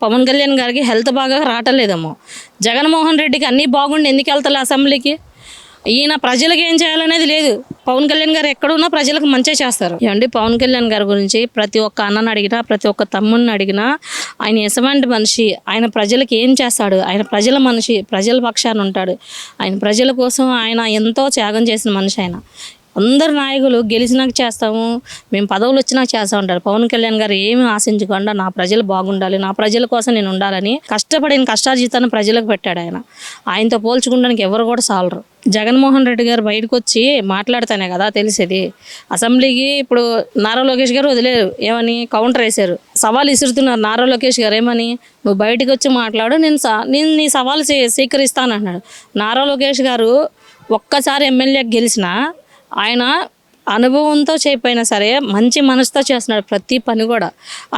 పవన్ కళ్యాణ్ గారికి హెల్త్ బాగా రావట్లేదేమో. జగన్మోహన్ రెడ్డికి అన్నీ బాగుండి ఎందుకు వెళ్తారు అసెంబ్లీకి? ఈయన ప్రజలకు ఏం చేయాలనేది లేదు. పవన్ కళ్యాణ్ గారు ఎక్కడున్నా ప్రజలకు మంచిగా చేస్తారు. ఏమండి, పవన్ కళ్యాణ్ గారి గురించి ప్రతి ఒక్క అన్నని అడిగినా, ప్రతి ఒక్క తమ్ముడిని అడిగినా ఆయన ఎటువంటి మనిషి, ఆయన ప్రజలకు ఏం చేస్తాడు, ఆయన ప్రజల మనిషి, ప్రజల పక్షాన ఉంటాడు, ఆయన ప్రజల కోసం ఆయన ఎంతో త్యాగం చేసిన మనిషి ఆయన. అందరు నాయకులు గెలిచినాక చేస్తాము, మేము పదవులు వచ్చినాక చేస్తూ ఉంటారు. పవన్ కళ్యాణ్ గారు ఏమి ఆశించకుండా నా ప్రజలు బాగుండాలి, నా ప్రజల కోసం నేను ఉండాలని కష్టపడిన కష్టార్జితాన్ని ప్రజలకు పెట్టాడు ఆయన. ఆయనతో పోల్చుకోవడానికి ఎవరు కూడా సాలరు. జగన్మోహన్ రెడ్డి గారు బయటకు వచ్చి మాట్లాడితేనే కదా తెలిసేది. అసెంబ్లీకి ఇప్పుడు నారా లోకేష్ గారు వదిలేరు, ఏమని కౌంటర్ వేశారు, సవాల్ ఇసురుతున్నారు నారా లోకేష్ గారు. ఏమని, నువ్వు బయటకు వచ్చి మాట్లాడు, నేను నీ సవాల్ స్వీకరిస్తాను అన్నాడు. నారా లోకేష్ గారు ఒక్కసారి ఎమ్మెల్యేకి గెలిచినా ఆయన అనుభవంతో చేయకపోయినా సరే మంచి మనసుతో చేస్తున్నాడు ప్రతి పని కూడా.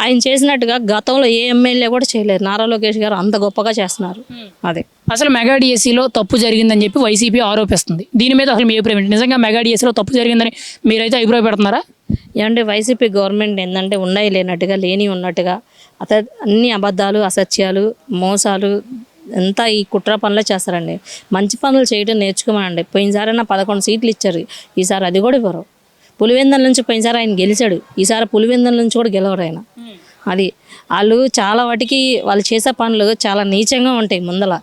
ఆయన చేసినట్టుగా గతంలో ఏ ఎమ్మెల్యే కూడా చేయలేరు. నారా లోకేష్ గారు అంత గొప్పగా చేస్తున్నారు. అదే అసలు మెగా డిఎస్సిలో తప్పు జరిగిందని చెప్పి వైసీపీ ఆరోపిస్తుంది. దీని మీద అసలు మీ అభిప్రాయం ఏంటి? నిజంగా మెగా డిఎస్సిలో తప్పు జరిగిందని మీరైతే అభిప్రాయపడుతున్నారా? ఏమంటే వైసీపీ గవర్నమెంట్ ఏంటంటే ఉన్నాయి లేనట్టుగా, లేని ఉన్నట్టుగా అన్ని అబద్ధాలు, అసత్యాలు, మోసాలు అంతా ఈ కుట్ర పనులే చేస్తారండి. మంచి పనులు చేయడం నేర్చుకోమనండి. పోయినసారైనా 11 సీట్లు ఇచ్చారు, ఈసారి అది కూడా ఇవ్వరు. పులివెందుల నుంచి పోయినసారి ఆయన గెలిచాడు, ఈసారి పులివెందుల నుంచి కూడా గెలవరు ఆయన. అది వాళ్ళు చాలా వాటికి వాళ్ళు చేసే పనులు చాలా నీచంగా ఉంటాయి ముందల.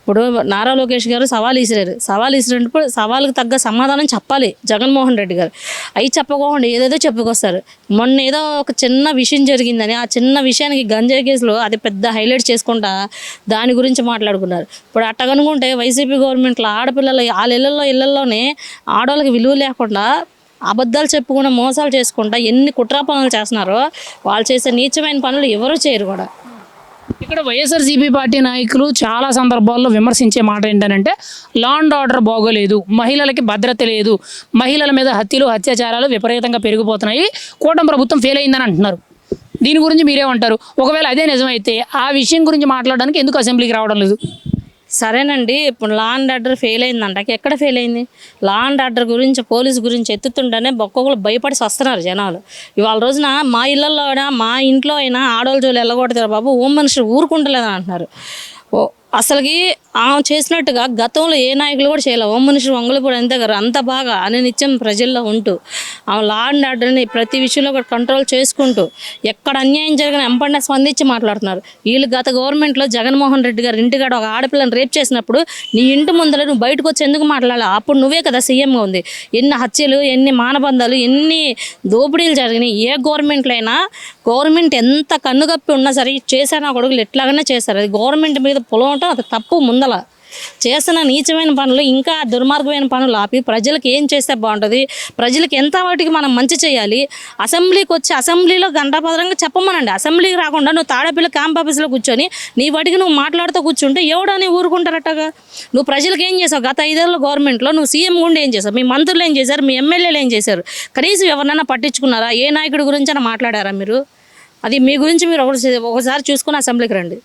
ఇప్పుడు నారా లోకేష్ గారు సవాల్ ఇసిరేటప్పుడు సవాలుకు తగ్గ సమాధానం చెప్పాలి జగన్మోహన్ రెడ్డి గారు. అవి చెప్పకుండా ఏదేదో చెప్పుకొస్తారు. మొన్న ఏదో ఒక చిన్న విషయం జరిగిందని ఆ చిన్న విషయానికి గంజాయి కేసులో అది పెద్ద హైలైట్ చేసుకుంటా దాని గురించి మాట్లాడుకున్నారు. ఇప్పుడు అట్టగనుకుంటే వైసీపీ గవర్నమెంట్లో ఆడపిల్లలు వాళ్ళ ఇళ్లలోనే ఆడవాళ్ళకి విలువ లేకుండా అబద్ధాలు చెప్పుకుంటూ మోసాలు చేసుకుంటా ఎన్ని కుట్రా పనులు చేస్తున్నారో వాళ్ళు చేసే నీచమైన పనులు ఎవరూ చేయరు కూడా. ఇక్కడ వైఎస్ఆర్సీపీ పార్టీ నాయకులు చాలా సందర్భాల్లో విమర్శించే మాట ఏంటంటే లా అండ్ ఆర్డర్ బాగోలేదు, మహిళలకి భద్రత లేదు, మహిళల మీద హత్యలు అత్యాచారాలు విపరీతంగా పెరిగిపోతున్నాయి, కూటమి ప్రభుత్వం ఫెయిల్ అయిందని అంటున్నారు. దీని గురించి మీరేమంటారు? ఒకవేళ అదే నిజమైతే ఆ విషయం గురించి మాట్లాడడానికి ఎందుకు అసెంబ్లీకి రావడం లేదు? సరేనండి, ఇప్పుడు లా అండ్ ఆర్డర్ ఫెయిల్ అయిందంట. ఎక్కడ ఫెయిల్ అయింది? లా అండ్ ఆర్డర్ గురించి పోలీసు గురించి ఎత్తుతుంటేనే ఒక్కొక్కరు భయపడి వస్తున్నారు జనాలు. ఇవాళ రోజున మా ఇళ్లలో అయినా మా ఇంట్లో అయినా ఆడవాళ్ళ జోలు వెళ్ళగొడతారు బాబు, ఓ మనుషులు ఊరుకుంటలేదని అంటున్నారు. అసలుకి ఆమె చేసినట్టుగా గతంలో ఏ నాయకులు కూడా చేయలేవు. ఓం మనుషులు వంగలపూడి అంతే గారు అంత బాగా నిత్యం ప్రజల్లో ఉంటూ ఆమె లా అండ్ ఆర్డర్ని ప్రతి విషయంలో కూడా కంట్రోల్ చేసుకుంటూ ఎక్కడ అన్యాయం జరిగిన ఎంపడిన స్పందించి మాట్లాడుతున్నారు. వీళ్ళు గత గవర్నమెంట్లో జగన్మోహన్ రెడ్డి గారు ఇంటికాడ ఒక ఆడపిల్లని రేప్ చేసినప్పుడు నీ ఇంటి ముందర నువ్వు బయటకు వచ్చి ఎందుకు మాట్లాడాలి? అప్పుడు నువ్వే కదా సీఎంగా ఉంది. ఎన్ని హత్యలు, ఎన్ని మానబంధాలు, ఎన్ని దోపిడీలు జరిగినాయి. ఏ గవర్నమెంట్లో అయినా గవర్నమెంట్ ఎంత కన్నుగప్పి ఉన్నా సరే చేశానా కొడుకులు ఎట్లాగనే చేస్తారు. అది గవర్నమెంట్ మీద పొలవటం అది తప్పు. ముందల చేస్తున్న నీచమైన పనులు, ఇంకా దుర్మార్గమైన పనులు ఆపి ప్రజలకు ఏం చేస్తే బాగుంటుంది, ప్రజలకు ఎంత వాటికి మనం మంచి చేయాలి. అసెంబ్లీకి వచ్చి అసెంబ్లీలో గంటాపదరంగా చెప్పమనండి. అసెంబ్లీకి రాకుండా నువ్వు తాడేపల్లి క్యాంప్ ఆఫీస్లో కూర్చొని నీ వాటికి నువ్వు మాట్లాడుతూ కూర్చుంటే ఎవడని ఊరుకుంటారట్టగా? నువ్వు ప్రజలకు ఏం చేసావు? గత 5 ఏళ్ళ గవర్నమెంట్లో నువ్వు సీఎం గుండా ఏం చేసావు? మీ మంత్రులు ఏం చేశారు? మీ ఎమ్మెల్యేలు ఏం చేశారు? కనీసం ఎవరినైనా పట్టించుకున్నారా? ఏ నాయకుడి గురించి అయినా మాట్లాడారా మీరు? అది మీ గురించి మీరు ఒకసారి చూసుకుని అసెంబ్లీకి రండి.